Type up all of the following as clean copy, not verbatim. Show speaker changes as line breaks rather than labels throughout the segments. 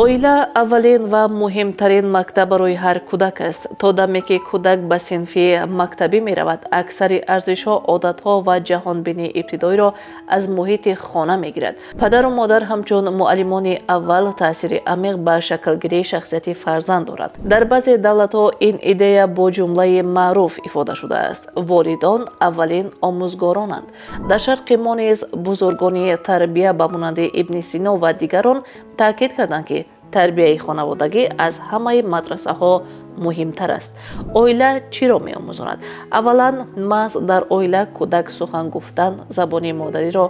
оила аввалин ва муҳимтарин мактаб барои ҳар кӯдак аст. То даме ки кӯдак ба синфи мактабӣ меравад, аксари арзишҳо, одатҳо ва ҷаҳонбинии ибтидоиро аз муҳити хона мегирад. Падару модар ҳамчун муаллимони аввал таъсири амиқ ба шаклгирии шахсияти фарзанд дорад. Дар баъзе давлатҳо ин идея бо ҷумлаи маъруф ифода шудааст: волидон аввалин омӯзгоронанд. Дар шарқи мо низ бузургони тарбия ба монанди Ибни Сино ва дигарон таъкид карданд ки тарбияи хонаводагӣ аз ҳамаи мадрасаҳо муҳимтар аст. Оила чиро меомӯзонад? Аввалан, маҳз дар оила кӯдак сухан гуфтан, забони модариро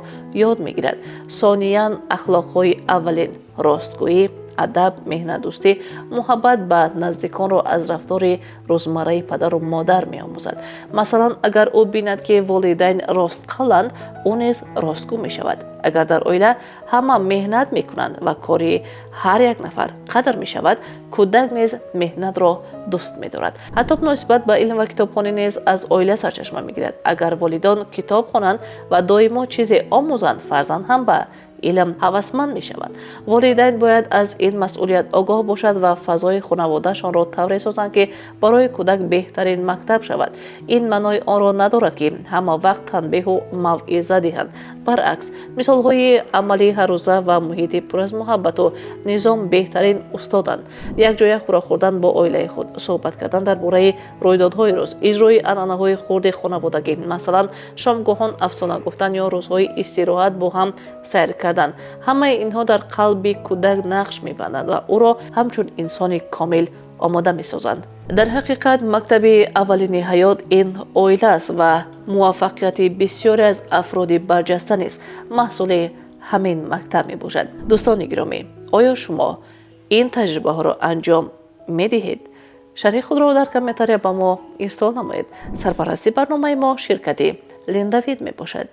ёд мегирад. Сониян, ахлоқҳои аввалин: ростгӯӣ, адаб, меҳнатдӯстӣ, муҳаббат ба наздиконро аз рафтори рӯзмарраи падару модар меомӯзад. Масалан, агар ӯ бинад ки волидайн ростқавланд, ӯ низ ростгӯ мешавад. Агар дар оила ҳама меҳнат мекунанд ва кори ҳар як нафар қадр мешавад, кӯдак низ меҳнатро дӯст медорад. Ҳатто муносибат ба илм ва китобхонӣ низ аз оила сарчашма мегирад. Агар волидон китоб хонанд ва доимо чизе омӯзанд, фарзанд ҳам ба илм ҳавасманд мешавад. Волидайн бояд аз ин масъулият огоҳ бошад ва фазои хонаводашонро тавре созанд ки барои кӯдак беҳтарин мактаб шавад. Ин маънои онро надорад ки ҳама вақт танбеҳу мавъиза диҳанд. баръакс, мисолҳои амалии ҳаррӯза ва муҳити пур аз муҳаббату низом беҳтарин устоданд. Якҷоя хӯрок хӯрдан бо оилаи худ, суҳбат кардан дар бораи рӯйдодҳои рӯз, иҷрои анъанаҳои хурди хонаводагӣ, масалан шомгоҳон афсона гуфтан ё рӯзҳои истироҳат бо ҳам сайр кардан. Ҳамаи инҳо дар қалби кӯдак нақш мебанданд ва ӯро ҳамчун инсони комил омода месозанд. дар ҳақиқат мактаби аввалини ҳаёт ин оила аст ва муваффақияти бисёре аз афроди барҷаста низ маҳсули ҳамин мактаб мебошад. дӯстони гиромӣ, оё шумо ин таҷрибаҳоро анҷом медиҳед? шарҳи худро дар комментария ба мо ирсол намоед. Сарпарасти барномаи мо ширкати Линдавид мебошад.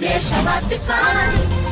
Мешавад бисанд